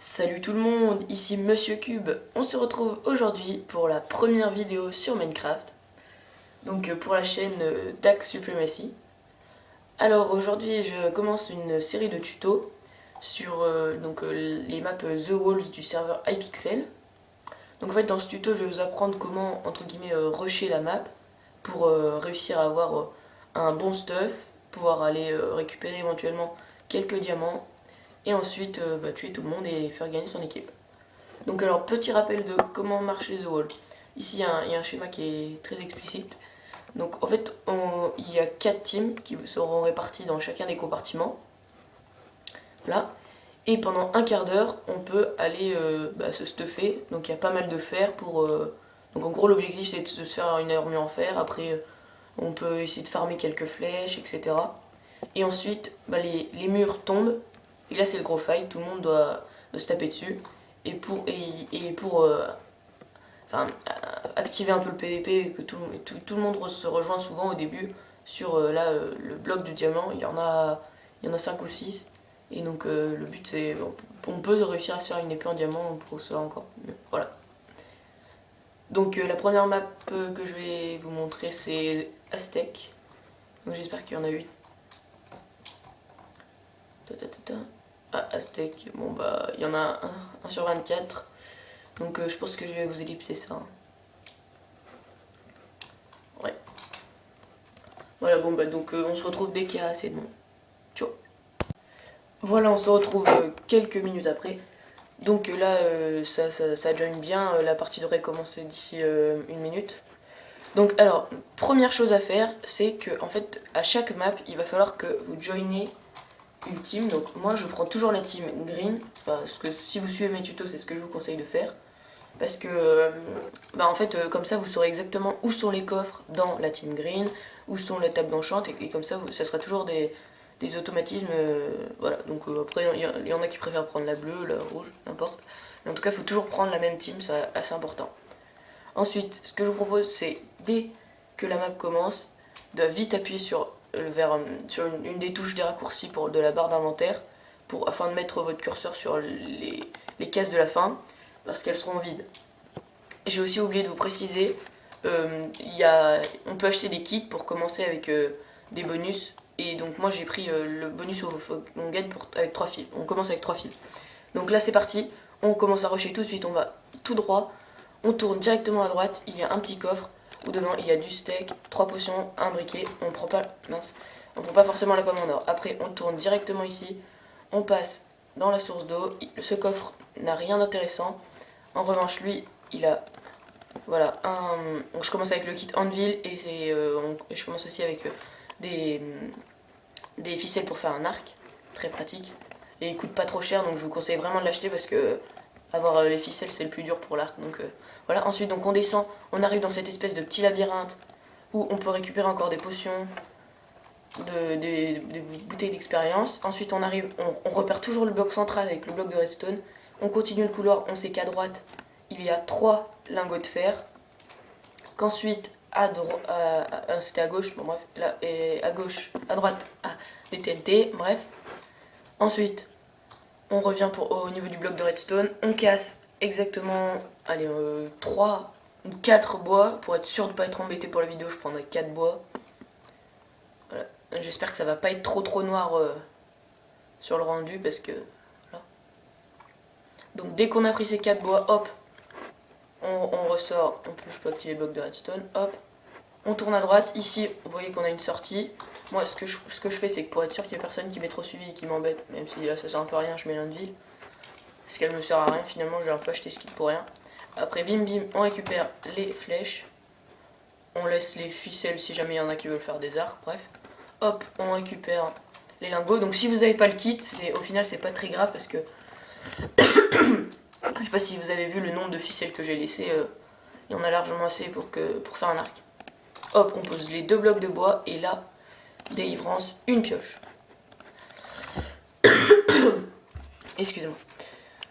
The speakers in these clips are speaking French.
Salut tout le monde, ici Monsieur Cube. On se retrouve aujourd'hui pour la première vidéo sur Minecraft. Donc pour la chaîne Dax Supremacy. Alors aujourd'hui je commence une série de tutos sur les maps The Walls du serveur Hypixel. Donc en fait dans ce tuto je vais vous apprendre comment entre guillemets rusher la map pour réussir à avoir un bon stuff, pouvoir aller récupérer éventuellement quelques diamants et ensuite tuer tout le monde et faire gagner son équipe. Donc alors petit rappel de comment marche les The Wall. Ici il y a un schéma qui est très explicite. Donc en fait il y a 4 teams qui seront répartis dans chacun des compartiments. Voilà. Et pendant un quart d'heure on peut aller se stuffer. Donc il y a pas mal de fer pour... Donc en gros l'objectif c'est de se faire une armure en fer. Après on peut essayer de farmer quelques flèches, etc. Et ensuite les murs tombent. Et là c'est le gros fight, tout le monde doit se taper dessus. Et pour activer un peu le PVP, que tout le monde se rejoint souvent au début sur le bloc du diamant, il y en a 5 ou 6. Et donc le but c'est, on peut réussir à se faire une épée en diamant pour ça encore mieux. Voilà. Donc la première map que je vais vous montrer c'est Aztec. Donc j'espère qu'il y en a une. Ah, Aztec, bon bah il y en a un sur 24. Donc je pense que je vais vous ellipser ça. Ouais. Voilà, bon bah donc on se retrouve dès qu'il y a assez de monde. Ciao. Voilà, on se retrouve quelques minutes après. Donc là, ça join bien, la partie devrait commencer d'ici une minute. Donc alors, première chose à faire, c'est que en fait, à chaque map, il va falloir que vous joiniez une team. Donc moi, je prends toujours la team green, parce que si vous suivez mes tutos, c'est ce que je vous conseille de faire. Parce que, en fait, comme ça, vous saurez exactement où sont les coffres dans la team green, où sont les tables d'enchant, et comme ça, ça sera toujours des automatismes. Voilà, donc après, il y en a qui préfèrent prendre la bleue, la rouge, n'importe. Mais en tout cas, il faut toujours prendre la même team, c'est assez important. Ensuite, ce que je vous propose, c'est dès que la map commence, de vite appuyer sur une des touches des raccourcis de la barre d'inventaire, afin de mettre votre curseur sur les cases de la fin, parce qu'elles seront vides. J'ai aussi oublié de vous préciser, on peut acheter des kits pour commencer avec des bonus. Et donc moi j'ai pris le bonus où on gagne avec 3 fils. On commence avec 3 fils. Donc là c'est parti, on commence à rusher tout de suite, on va tout droit, on tourne directement à droite, il y a un petit coffre où dedans il y a du steak, 3 potions, un briquet, on prend pas forcément la pomme en or. Après on tourne directement ici, on passe dans la source d'eau, ce coffre n'a rien d'intéressant. En revanche lui il a voilà donc je commence avec le kit Anvil et je commence aussi avec des ficelles pour faire un arc, très pratique. Et il coûte pas trop cher, donc je vous conseille vraiment de l'acheter parce que avoir les ficelles c'est le plus dur pour l'arc. Donc voilà, ensuite donc on descend, on arrive dans cette espèce de petit labyrinthe où on peut récupérer encore des potions, des bouteilles d'expérience. Ensuite on arrive, on repère toujours le bloc central avec le bloc de redstone. On continue le couloir, on sait qu'à droite il y a 3 lingots de fer. Qu'ensuite c'était à gauche, bon bref, là, et à gauche, à droite, des TNT, bref. Ensuite, on revient au niveau du bloc de redstone, on casse exactement, 3 ou 4 bois, pour être sûr de ne pas être embêté pour la vidéo, je prendrai 4 bois. Voilà. J'espère que ça va pas être trop noir sur le rendu, parce que, voilà. Donc dès qu'on a pris ces 4 bois, hop, on ressort, je peux activer le bloc de redstone, hop, on tourne à droite, ici vous voyez qu'on a une sortie. Moi ce que je fais c'est que pour être sûr qu'il n'y ait personne qui m'ait trop suivi et qui m'embête, même si là ça sert un peu à rien, je mets l'Anvil, parce qu'elle me sert à rien finalement, j'ai un peu acheté ce kit pour rien. Après bim bim, on récupère les flèches, on laisse les ficelles si jamais il y en a qui veulent faire des arcs, bref. Hop, on récupère les lingots, donc si vous n'avez pas le kit, au final c'est pas très grave parce que je sais pas si vous avez vu le nombre de ficelles que j'ai laissé, il y en a largement assez pour faire un arc. Hop, on pose les 2 blocs de bois et là, délivrance, une pioche. Excusez-moi.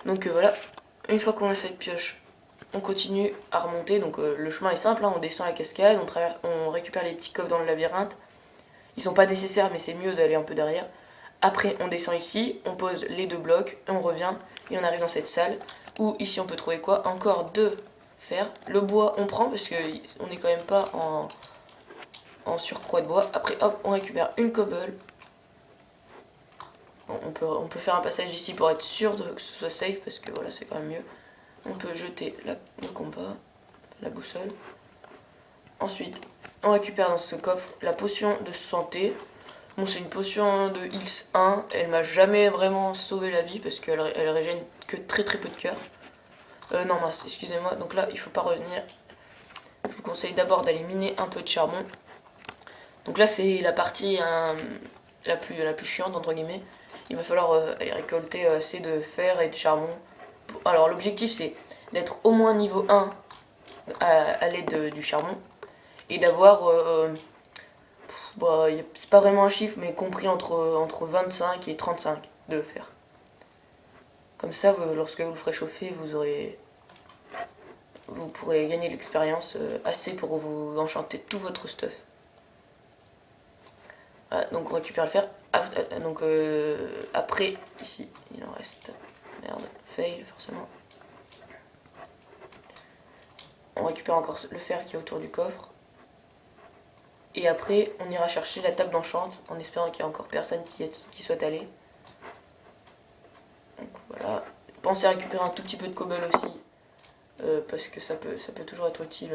Donc voilà, une fois qu'on a cette pioche, on continue à remonter. Donc le chemin est simple, hein, on descend la cascade, on récupère les petits coffres dans le labyrinthe. Ils sont pas nécessaires mais c'est mieux d'aller un peu derrière. Après on descend ici, on pose les 2 blocs, on revient et on arrive dans cette salle où ici on peut trouver quoi? Encore 2 fer. Le bois on prend parce que on n'est quand même pas en surcroît de bois. Après hop, on récupère une cobble. Bon, on peut faire un passage ici pour être sûr que ce soit safe parce que voilà, c'est quand même mieux. On peut jeter le compas, la boussole. Ensuite, on récupère dans ce coffre la potion de santé. Bon, c'est une potion de heals 1. Elle m'a jamais vraiment sauvé la vie parce qu'elle régène que très peu de cœur. Non, mince, excusez-moi. Donc là, il faut pas revenir. Je vous conseille d'abord d'aller miner un peu de charbon. Donc là, c'est la partie la plus chiante, entre guillemets. Il va falloir aller récolter assez de fer et de charbon. Alors, l'objectif, c'est d'être au moins niveau 1 à l'aide du charbon. Et d'avoir, bah, c'est pas vraiment un chiffre, mais compris entre 25 et 35 de fer. Comme ça, lorsque vous le ferez chauffer, vous pourrez gagner de l'expérience assez pour vous enchanter tout votre stuff. Voilà, donc on récupère le fer. Donc après, ici, il en reste. Merde, fail forcément. On récupère encore le fer qui est autour du coffre. Et après, on ira chercher la table d'enchante en espérant qu'il y ait encore personne qui soit allé. Donc voilà. Pensez à récupérer un tout petit peu de cobble aussi. Parce que ça peut toujours être utile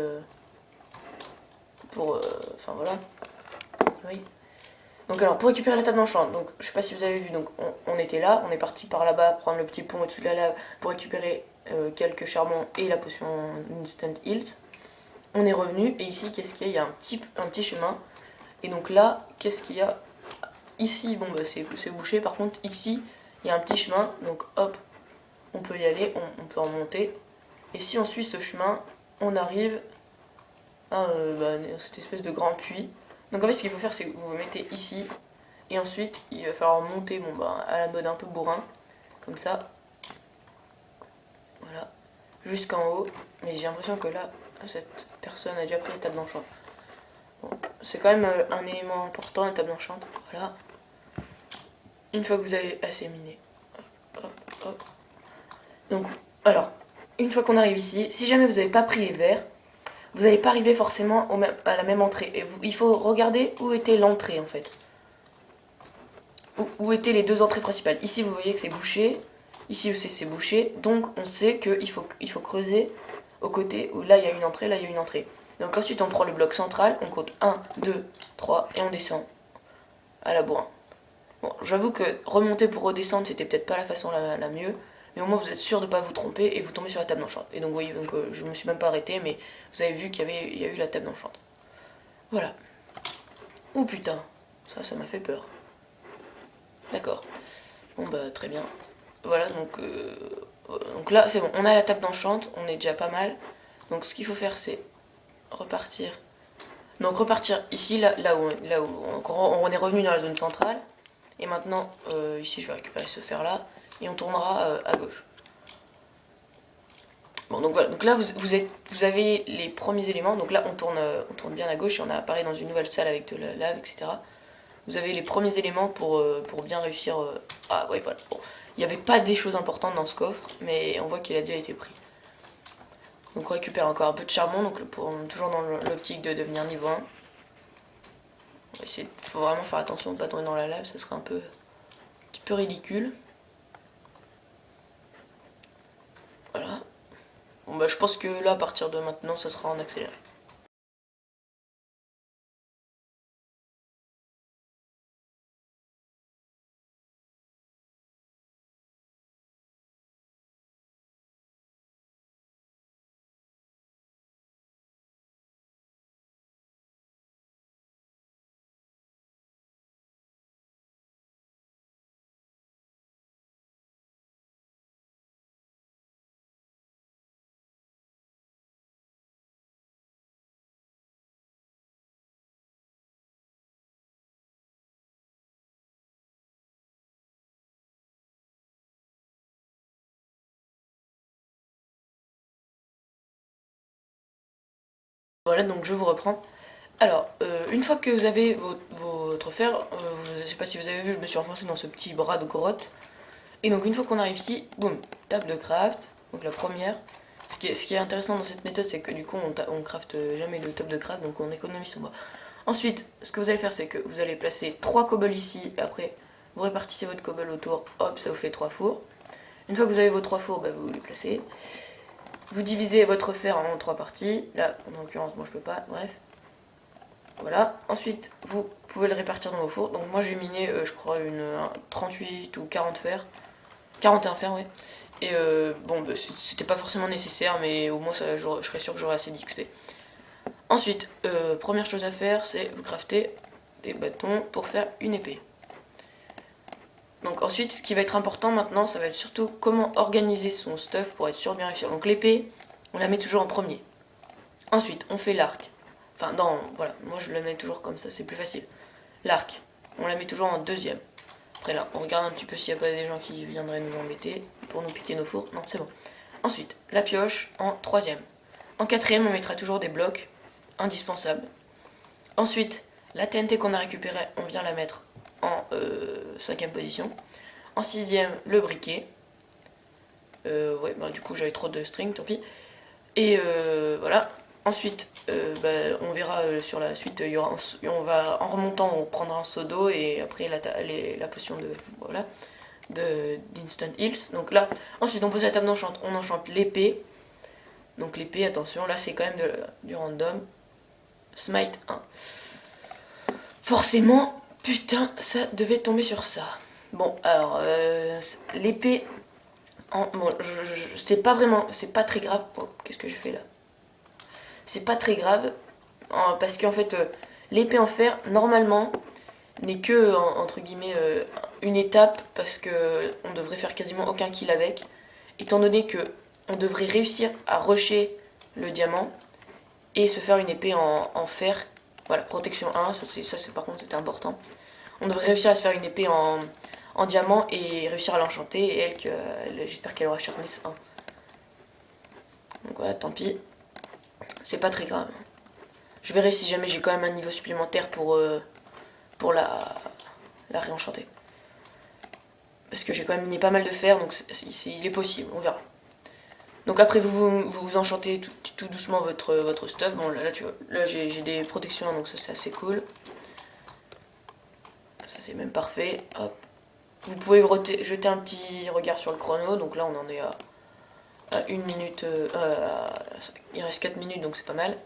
pour... Enfin voilà. Oui. Donc alors, pour récupérer la table d'enchant, donc je sais pas si vous avez vu, donc on était là, on est parti par là-bas, prendre le petit pont au-dessus de la lave pour récupérer quelques charbons et la potion Instant Heals. On est revenu, et ici, qu'est-ce qu'il y a? Il y a un petit chemin. Et donc là, qu'est-ce qu'il y a? Ici, bon bah c'est bouché, par contre ici, il y a un petit chemin, donc hop, on peut y aller, on peut en monter. Et si on suit ce chemin, on arrive à cette espèce de grand puits. Donc en fait, ce qu'il faut faire, c'est que vous vous mettez ici, et ensuite, il va falloir monter à la mode un peu bourrin, comme ça. Voilà, jusqu'en haut. Mais j'ai l'impression que là, cette personne a déjà pris la table d'enchant. Bon, c'est quand même un élément important, la table d'enchant. Voilà. Une fois que vous avez assez miné. Hop, hop. Donc, alors, une fois qu'on arrive ici, si jamais vous n'avez pas pris les verres, vous n'allez pas arriver forcément à la même entrée. Et il faut regarder où était l'entrée en fait. Où étaient les deux entrées principales. Ici vous voyez que c'est bouché. Ici aussi c'est bouché. Donc on sait qu'il faut creuser au côté où là il y a une entrée, là il y a une entrée. Donc ensuite on prend le bloc central, on compte 1, 2, 3 et on descend à la bourrin. Bon, j'avoue que remonter pour redescendre c'était peut-être pas la façon la mieux. Mais au moins vous êtes sûr de ne pas vous tromper et vous tombez sur la table d'enchant. Et donc vous voyez, je me suis même pas arrêté, mais vous avez vu qu'il y a eu la table d'enchant. Voilà. Oh putain, ça m'a fait peur. D'accord. Bon bah très bien. Voilà, donc là c'est bon, on a la table d'enchant, on est déjà pas mal. Donc ce qu'il faut faire c'est repartir. Donc repartir ici, là où on est revenu dans la zone centrale. Et maintenant, ici je vais récupérer ce fer là. Et on tournera à gauche. Bon donc voilà, donc là vous avez les premiers éléments. Donc là on tourne bien à gauche et on apparaît dans une nouvelle salle avec de la lave, etc. Vous avez les premiers éléments pour bien réussir. Ah ouais voilà. Bon. Il n'y avait pas des choses importantes dans ce coffre, mais on voit qu'il a déjà été pris. Donc on récupère encore un peu de charbon, donc toujours dans l'optique de devenir niveau 1. Il faut vraiment faire attention de ne pas tomber dans la lave, ça serait un petit peu ridicule. Voilà. Bon bah je pense que là à partir de maintenant ça sera en accéléré. Voilà donc je vous reprends. Alors, une fois que vous avez votre fer, je sais pas si vous avez vu, je me suis enfoncé dans ce petit bras de grotte. Et donc une fois qu'on arrive ici, boum, table de craft, donc la première. Ce qui est intéressant dans cette méthode, c'est que du coup on crafte jamais le top de craft, donc on économise son bois. Ensuite, ce que vous allez faire, c'est que vous allez placer 3 cobbles ici, et après vous répartissez votre cobble autour, hop, ça vous fait 3 fours. Une fois que vous avez vos 3 fours, bah, vous les placez. Vous divisez votre fer en 3 parties, là en l'occurrence moi je peux pas, bref. Voilà, ensuite vous pouvez le répartir dans vos fours. Donc moi j'ai miné, je crois, une 38 ou 40 fer, 41 fer, ouais. Et bon, bah, c'était pas forcément nécessaire, mais au moins ça, je serais sûr que j'aurai assez d'XP. Ensuite, première chose à faire, c'est vous crafter des bâtons pour faire une épée. Donc ensuite, ce qui va être important maintenant, ça va être surtout comment organiser son stuff pour être sûr de bien réussir. Donc l'épée, on la met toujours en premier. Ensuite, on fait l'arc. Enfin, voilà, moi je la mets toujours comme ça, c'est plus facile. L'arc, on la met toujours en deuxième. Après là, on regarde un petit peu s'il n'y a pas des gens qui viendraient nous embêter pour nous piquer nos fours. Non, c'est bon. Ensuite, la pioche en troisième. En quatrième, on mettra toujours des blocs indispensables. Ensuite, la TNT qu'on a récupérée, on vient la mettre en cinquième position. En sixième, le briquet. Ouais, bah, du coup j'avais trop de string, tant pis. Et voilà. Ensuite, bah, on verra sur la suite, on va en remontant, on prendra un seau d'eau et après la potion de voilà d'Instant Heals. Donc là, ensuite on pose la table d'enchant, on enchante l'épée. Donc l'épée, attention, là c'est quand même du random. Smite 1. Forcément, putain, ça devait tomber sur ça. Bon, alors, l'épée, bon, c'est pas vraiment, c'est pas très grave. Oh, qu'est-ce que j'ai fait là? C'est pas très grave, parce qu'en fait, l'épée en fer, normalement, n'est que, entre guillemets, une étape, parce que on devrait faire quasiment aucun kill avec, étant donné que on devrait réussir à rusher le diamant et se faire une épée en fer. Voilà, protection 1, ça par contre c'était important. On devrait réussir à se faire une épée en diamant et réussir à l'enchanter. Et j'espère qu'elle aura Sharpness 1. Donc voilà, tant pis. C'est pas très grave. Je verrai si jamais j'ai quand même un niveau supplémentaire pour la réenchanter. Parce que j'ai quand même miné pas mal de fer, donc il est possible, on verra. Donc après vous enchantez tout doucement votre stuff. Bon là j'ai des protections, donc ça c'est assez cool. Ça c'est même parfait. Hop. Vous pouvez jeter un petit regard sur le chrono. Donc là on en est à 1 minute. Il reste 4 minutes, donc c'est pas mal.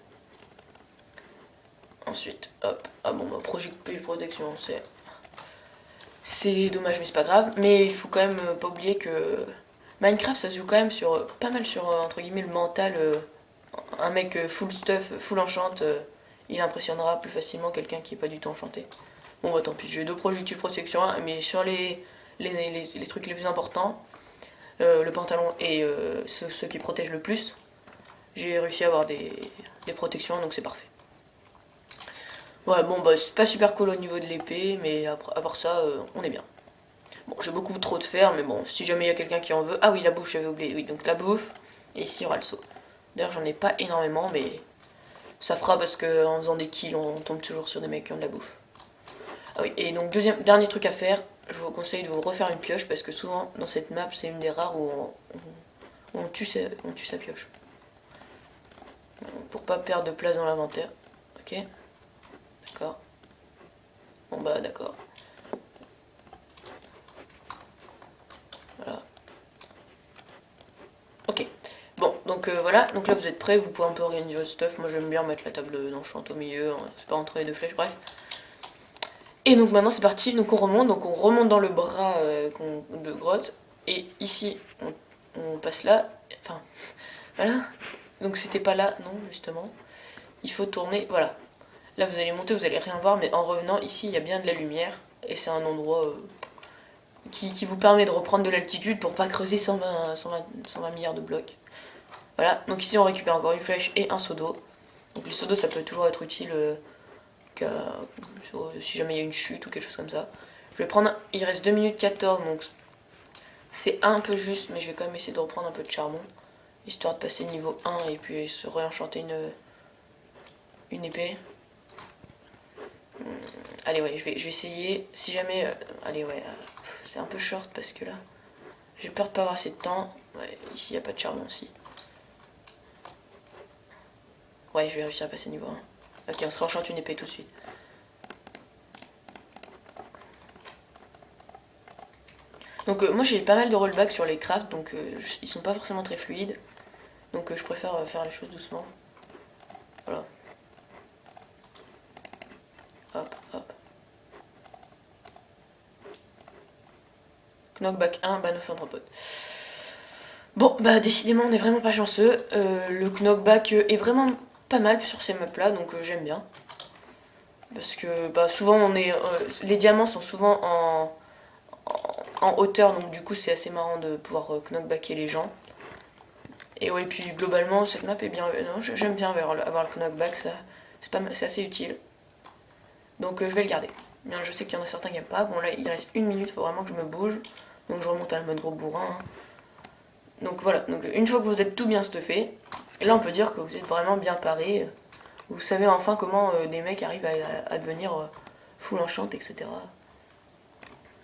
Ensuite, hop. Ah bon, bah protection, c'est dommage, mais c'est pas grave. Mais il faut quand même pas oublier que Minecraft ça se joue quand même pas mal sur entre guillemets le mental. Un mec full stuff, full enchant, il impressionnera plus facilement quelqu'un qui est pas du tout enchanté. Bon bah tant pis, j'ai 2 projectiles protection 1, mais sur les trucs les plus importants, le pantalon et ceux qui protègent le plus, j'ai réussi à avoir des protections, donc c'est parfait. Voilà, bon bah c'est pas super cool au niveau de l'épée, mais à part ça, on est bien. Bon, j'ai beaucoup trop de fer, mais bon, si jamais il y a quelqu'un qui en veut... Ah oui, la bouffe, j'avais oublié, oui, donc la bouffe, et ici il y aura le seau. D'ailleurs j'en ai pas énormément, mais ça fera parce qu'en faisant des kills, on tombe toujours sur des mecs qui ont de la bouffe. Ah oui, et donc dernier truc à faire, je vous conseille de vous refaire une pioche, parce que souvent dans cette map, c'est une des rares où on tue sa pioche. Pour pas perdre de place dans l'inventaire. Ok. D'accord. Bon bah d'accord. Voilà. Ok. Bon, donc voilà, donc là vous êtes prêts, vous pouvez un peu organiser votre stuff. Moi j'aime bien mettre la table d'enchant au milieu, hein, c'est pas entre les 2 flèches, bref. Et donc maintenant c'est parti, donc on remonte dans le bras de grotte. Et ici on passe là, enfin voilà. Donc c'était pas là, non justement. Il faut tourner, voilà. Là vous allez monter, vous allez rien voir, mais en revenant ici il y a bien de la lumière. Et c'est un endroit qui vous permet de reprendre de l'altitude pour pas creuser 120 milliards de blocs. Voilà, donc ici on récupère encore une flèche et un seau d'eau. Donc les seaux d'eau ça peut toujours être utile si jamais il y a une chute ou quelque chose comme ça. Je vais prendre, il reste 2 minutes 14, donc c'est un peu juste, mais je vais quand même essayer de reprendre un peu de charbon. Histoire de passer niveau 1 et puis se réenchanter une épée. Allez ouais, je vais essayer. Si jamais... allez ouais, c'est un peu short parce que là... J'ai peur de pas avoir assez de temps. Ouais, ici, il n'y a pas de charbon aussi. Ouais, je vais réussir à passer niveau 1. Ok, on se renchante une épée tout de suite. Donc moi j'ai pas mal de rollback sur les crafts, donc ils sont pas forcément très fluides. Donc je préfère faire les choses doucement. Voilà. Hop, hop. Knockback 1, Banoff Anthropote. Bon, bah décidément on est vraiment pas chanceux. Le knockback est vraiment pas mal sur ces maps là, donc j'aime bien. Parce que bah, souvent on est. Les diamants sont souvent en hauteur, donc du coup c'est assez marrant de pouvoir knockbacker les gens. Et ouais, puis globalement cette map est bien. Non, j'aime bien avoir le knockback, ça c'est assez utile. Donc je vais le garder. Bien, je sais qu'il y en a certains qui n'aiment pas. Bon là il reste une minute, il faut vraiment que je me bouge. Donc je remonte à le mode gros bourrin. Donc voilà, donc une fois que vous êtes tout bien stuffé, là on peut dire que vous êtes vraiment bien paré. Vous savez enfin comment des mecs arrivent à devenir full enchant, etc.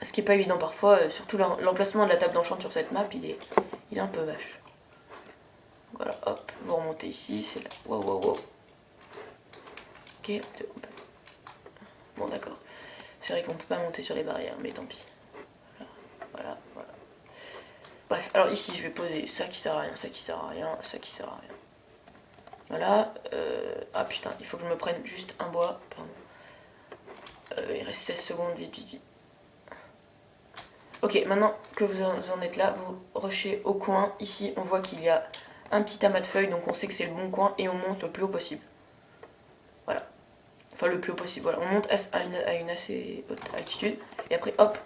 Ce qui est pas évident parfois, surtout l'emplacement de la table d'enchant sur cette map, il est un peu vache. Voilà, hop, vous remontez ici, c'est là. Wow, wow, wow. Ok, bon d'accord. C'est vrai qu'on peut pas monter sur les barrières, mais tant pis. Voilà, voilà. Bref, alors ici je vais poser ça qui sert à rien, ça qui sert à rien, ça qui sert à rien. Voilà, ah putain, il faut que je me prenne juste un bois, pardon. Il reste 16 secondes, vite, vite, vite. Ok, maintenant que vous en êtes là, vous rushez au coin. Ici, on voit qu'il y a un petit amas de feuilles, donc on sait que c'est le bon coin, et on monte le plus haut possible. Voilà. Enfin, le plus haut possible, voilà. On monte à une assez haute altitude, et après, hop,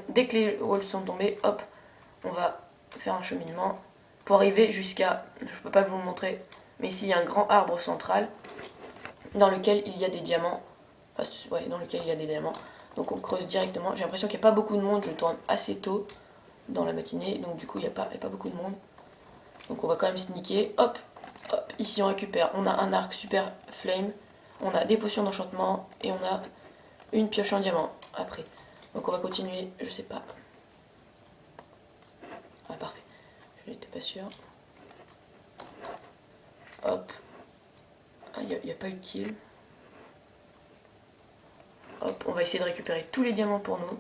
dès que les walls sont tombés, hop, on va faire un cheminement pour arriver jusqu'à... Je peux pas vous le montrer, mais ici, il y a un grand arbre central dans lequel il y a des diamants. Enfin, ouais, dans lequel il y a des diamants. Donc on creuse directement. J'ai l'impression qu'il n'y a pas beaucoup de monde, je tourne assez tôt dans la matinée, donc du coup il n'y a pas beaucoup de monde. Donc on va quand même sneaker. Hop, hop, ici on récupère. On a un arc super flame, on a des potions d'enchantement et on a une pioche en diamant après. Donc on va continuer, je sais pas. Ah parfait, je n'étais pas sûr. Hop. Ah, il n'y a pas eu de kill. Hop, on va essayer de récupérer tous les diamants pour nous.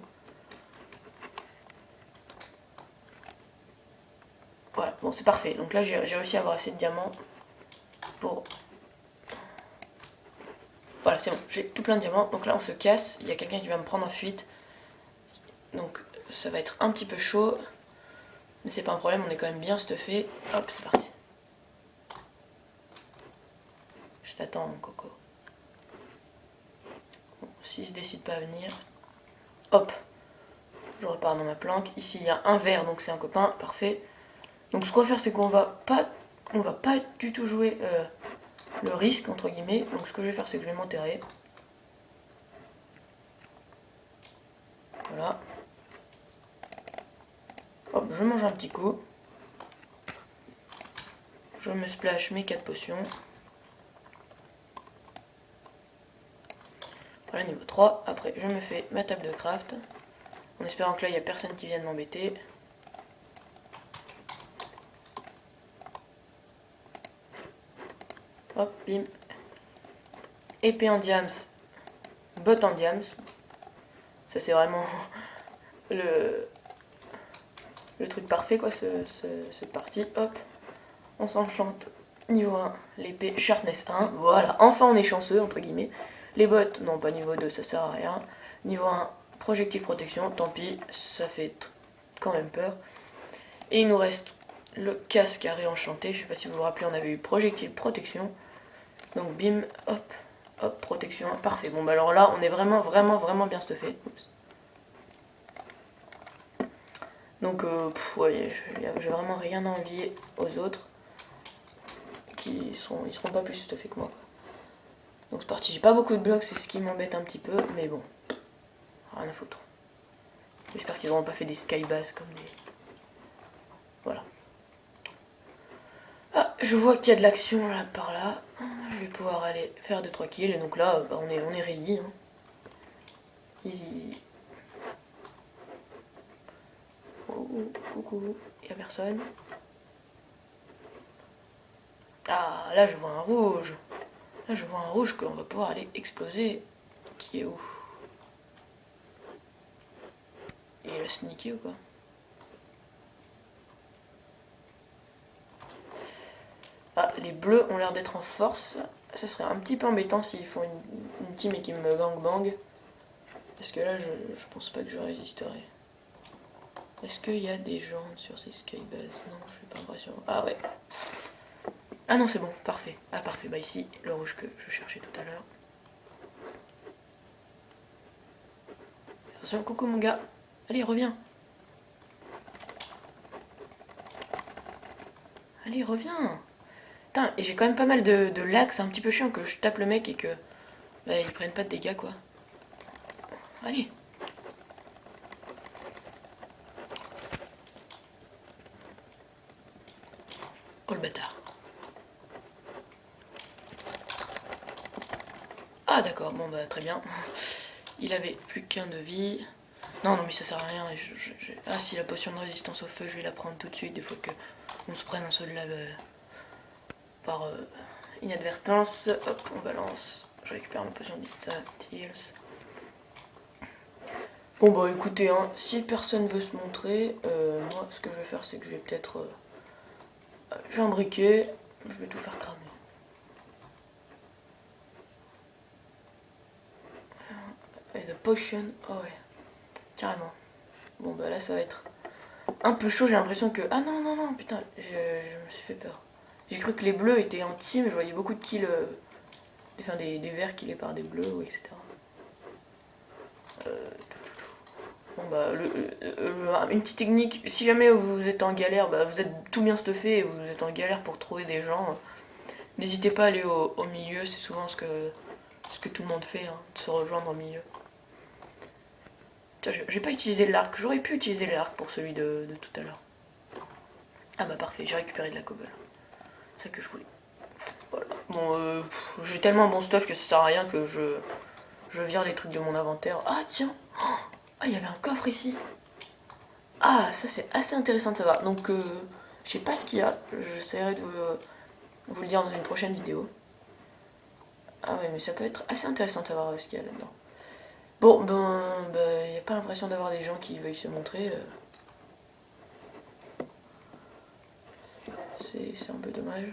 Voilà, bon c'est parfait. Donc là j'ai réussi à avoir assez de diamants pour... Voilà, c'est bon, j'ai tout plein de diamants. Donc là on se casse, il y a quelqu'un qui va me prendre en fuite. Donc ça va être un petit peu chaud. Mais c'est pas un problème, on est quand même bien stuffé. Hop, c'est parti. Je t'attends mon coco. Bon, s'il se décide pas à venir. Hop, je repars dans ma planque. Ici il y a un verre, donc c'est un copain, parfait. Donc ce qu'on va faire c'est qu'on va pas du tout jouer le risque entre guillemets. Donc ce que je vais faire c'est que je vais m'enterrer. Voilà. Hop, je mange un petit coup. Je me splash mes 4 potions. Voilà, niveau 3. Après, je me fais ma table de craft. En espérant que là, il n'y a personne qui vienne m'embêter. Hop, bim. Épée en diams. Botte en diams. Ça, c'est vraiment le truc parfait, quoi, cette partie. Hop. On s'enchante. Niveau 1, l'épée Sharpness 1. Voilà, enfin on est chanceux, entre guillemets. Les bottes, non, pas niveau 2, ça sert à rien. Niveau 1, projectile protection, tant pis, ça fait quand même peur. Et il nous reste le casque à réenchanter. Je sais pas si vous vous rappelez, on avait eu projectile protection. Donc bim, hop, hop, protection, parfait. Bon bah alors là, on est vraiment bien stuffé. Oups. Donc ouais, j'ai vraiment rien à envier aux autres. Ils seront pas plus stuffés que moi, quoi. Donc c'est parti, j'ai pas beaucoup de blocs, c'est ce qui m'embête un petit peu, mais bon, rien à foutre. J'espère qu'ils n'auront pas fait des skybass comme des... Voilà. Ah, je vois qu'il y a de l'action là par là. Je vais pouvoir aller faire 2-3 kills, et donc là, bah, on est ready. Hein. Oh, coucou. il n'y a personne. Ah, là je vois un rouge. Là je vois un rouge qu'on va pouvoir aller exploser. Qui est où? Il a sneaké ou quoi? Ah, les bleus ont l'air d'être en force. Ça serait un petit peu embêtant s'ils font une team et qu'ils me gangbang. Parce que là, je pense pas que je résisterai. Est-ce qu'il y a des gens sur ces skybases? Non, je suis pas l'impression. Ah ouais. Ah non, c'est bon, parfait. Ah parfait, bah ici, le rouge que je cherchais tout à l'heure. Attention, coucou mon gars. Allez, reviens. Allez, reviens. Putain, et j'ai quand même pas mal de lag, c'est un petit peu chiant que je tape le mec et que bah, ils prennent pas de dégâts quoi. Allez. Oh le bâtard. Ah d'accord, bon bah très bien. Il avait plus qu'un de vie. Non, non mais ça sert à rien. Ah si, la potion de résistance au feu, je vais la prendre tout de suite. Des fois que on se prenne un seul lave par inadvertance. Hop, on balance. Je récupère ma potion d'Itzatiles. Bon bah écoutez, hein, si personne veut se montrer, moi ce que je vais faire c'est que je vais peut-être... j'ai un briquet, je vais tout faire cramer. Et the potion, oh ouais, carrément. Bon bah là ça va être un peu chaud, j'ai l'impression que... Ah non, non, non, putain, je me suis fait peur. J'ai cru que les bleus étaient en team, je voyais beaucoup de kills, enfin des verts killés par des bleus, etc. Bon bah, une petite technique, si jamais vous êtes en galère, bah, vous êtes tout bien stuffé et vous êtes en galère pour trouver des gens, n'hésitez pas à aller au milieu, c'est souvent ce que tout le monde fait, hein, de se rejoindre au milieu. J'ai pas utilisé l'arc, j'aurais pu utiliser l'arc pour celui de tout à l'heure. Ah bah parfait, j'ai récupéré de la cobble. C'est ça que je voulais. Voilà. Bon, j'ai tellement bon stuff que ça sert à rien que je vire les trucs de mon inventaire. Ah tiens, ah il y avait un coffre ici. Ah ça c'est assez intéressant de savoir. Donc je sais pas ce qu'il y a, j'essaierai de vous le dire dans une prochaine vidéo. Ah ouais mais ça peut être assez intéressant de savoir ce qu'il y a là-dedans. Bon ben il n'y a pas l'impression d'avoir des gens qui veuillent se montrer. C'est un peu dommage.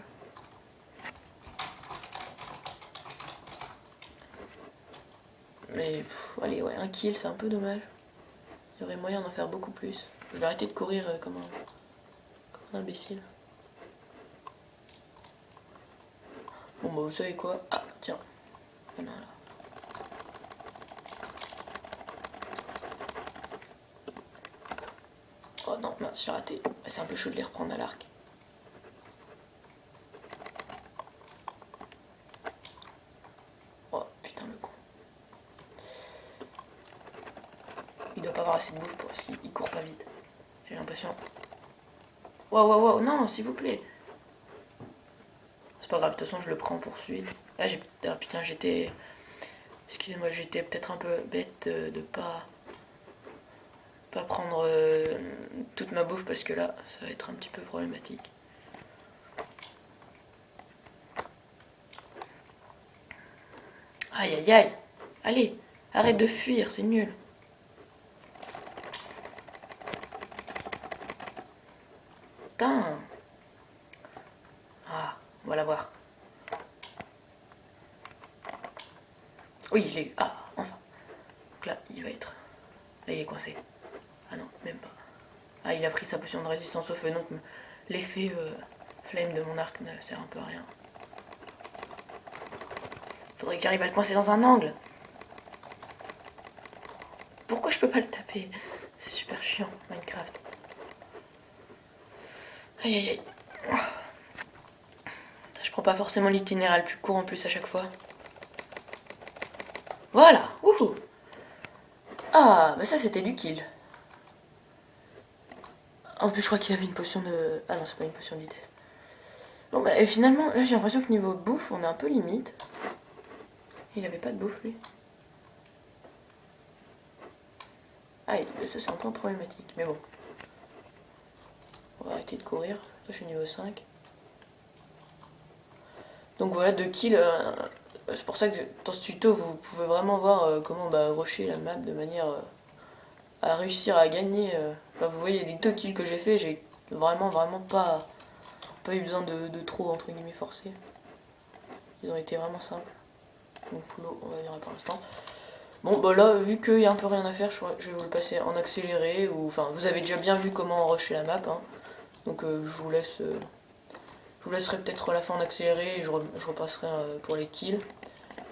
Mais allez ouais, un kill c'est un peu dommage. Il y aurait moyen d'en faire beaucoup plus. Je vais arrêter de courir comme un imbécile. Bon bah vous savez quoi? Ah tiens. Ah non là. Oh non, mince, j'ai raté. C'est un peu chaud de les reprendre à l'arc. Oh putain le con. Il doit pas avoir assez de bouffe parce qu'il court pas vite. J'ai l'impression. Waouh, waouh, waouh, non, s'il vous plaît. C'est pas grave, de toute façon, je le prends pour suite. Là, j'ai. Ah putain, j'étais. Excusez-moi, j'étais peut-être un peu bête de pas prendre toute ma bouffe parce que là, ça va être un petit peu problématique. Aïe, aïe, aïe. Allez, arrête de fuir, c'est nul. Putain. Ah, on va la voir. Oui, je l'ai eu. Ah, enfin. Donc là, il va être... Là, il est coincé. Ah non, même pas. Ah, il a pris sa potion de résistance au feu, donc l'effet flame de mon arc ne sert un peu à rien. Faudrait que j'arrive à le coincer dans un angle. Pourquoi je peux pas le taper? C'est super chiant, Minecraft. Aïe aïe aïe. Je prends pas forcément l'itinéraire le plus court en plus à chaque fois. Voilà, wouhou. Ah, bah ça c'était du kill. En plus je crois qu'il avait une potion de... Ah non, c'est pas une potion de vitesse. Bon bah et finalement, là j'ai l'impression que niveau bouffe, on est un peu limite. Il avait pas de bouffe lui. Ah, ça c'est un peu problématique, mais bon. On va arrêter de courir. Je suis niveau 5. Donc voilà, 2 kills. C'est pour ça que dans ce tuto, vous pouvez vraiment voir comment rusher la map de manière à réussir à gagner. Enfin, vous voyez, les 2 kills que j'ai fait, j'ai vraiment pas eu besoin de trop, entre guillemets, forcer. Ils ont été vraiment simples. Donc Poulo, on va dire pour l'instant. Bon, bah là, vu qu'il y a un peu rien à faire, je vais vous le passer en accéléré. Ou, enfin, vous avez déjà bien vu comment rusher la map. Hein. Donc je vous laisserai peut-être la fin en accéléré et je repasserai pour les kills.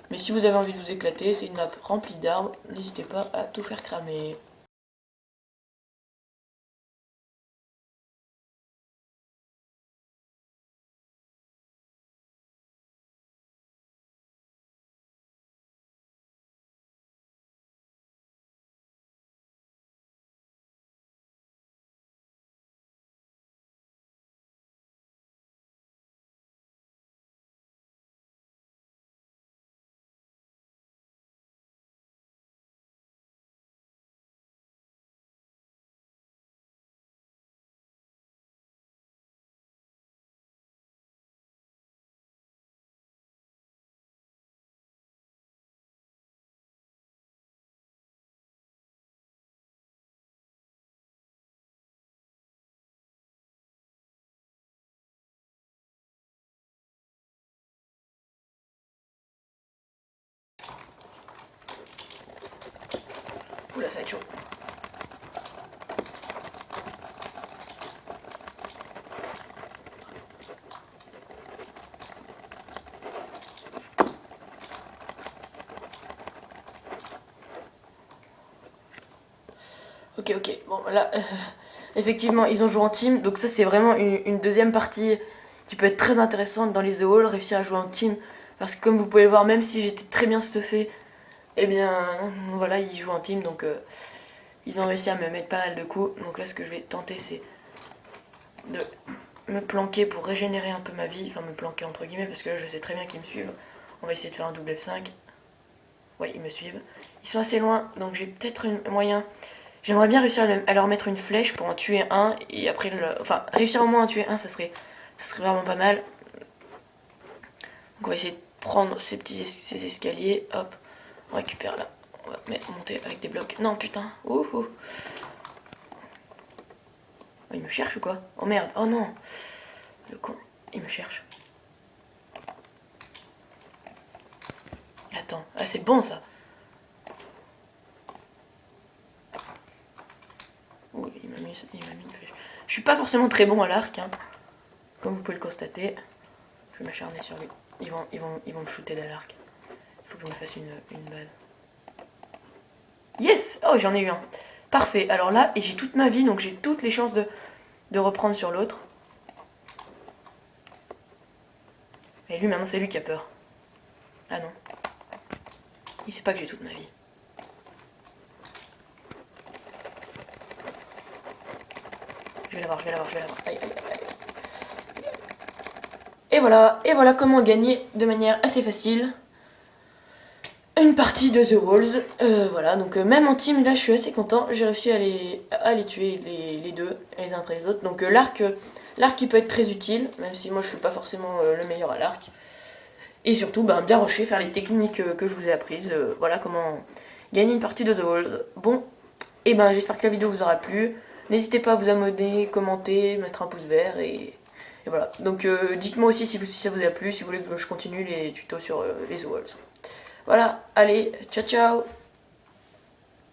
Mais si vous avez envie de vous éclater, c'est une map remplie d'arbres. N'hésitez pas à tout faire cramer. Oula, ça va être chaud. Ok, bon là, effectivement, ils ont joué en team, donc ça c'est vraiment une deuxième partie qui peut être très intéressante dans les The Hall, réussir à jouer en team, parce que comme vous pouvez le voir, même si j'étais très bien stuffé, eh bien, voilà, ils jouent en team, donc ils ont réussi à me mettre pas mal de coups, donc là ce que je vais tenter c'est de me planquer pour régénérer un peu ma vie, enfin me planquer entre guillemets, parce que là je sais très bien qu'ils me suivent, on va essayer de faire un double F5, ouais, ils me suivent, ils sont assez loin, donc j'ai peut-être un moyen. J'aimerais bien réussir à leur mettre une flèche pour en tuer un et après enfin réussir au moins à en tuer un, ça serait vraiment pas mal. Donc on va essayer de prendre ces escaliers, hop, on récupère là, on va monter avec des blocs. Non putain, ouh. Oh, il me cherche ou quoi? Oh merde, oh non, le con, il me cherche. Attends, ah c'est bon ça. Ouh, il m'a mis une flèche. Je suis pas forcément très bon à l'arc, hein, comme vous pouvez le constater. Je vais m'acharner sur lui. Ils vont me shooter de l'arc. Il faut que je me fasse une base. Yes! Oh, j'en ai eu un. Parfait. Alors là, j'ai toute ma vie, donc j'ai toutes les chances de reprendre sur l'autre. Et lui, maintenant, c'est lui qui a peur. Ah non. Il sait pas que j'ai toute ma vie. Je vais l'avoir. Aïe. Et voilà comment gagner de manière assez facile une partie de The Walls. Voilà, donc même en team, là, je suis assez content. J'ai réussi à les tuer les deux, les uns après les autres. Donc l'arc qui peut être très utile, même si moi, je suis pas forcément le meilleur à l'arc. Et surtout, bien rusher, faire les techniques que je vous ai apprises. Voilà comment gagner une partie de The Walls. Bon, et j'espère que la vidéo vous aura plu. N'hésitez pas à vous abonner, commenter, mettre un pouce vert et voilà. Donc dites-moi aussi si ça vous a plu, si vous voulez que je continue les tutos sur les The Walls. Voilà, allez, ciao ciao.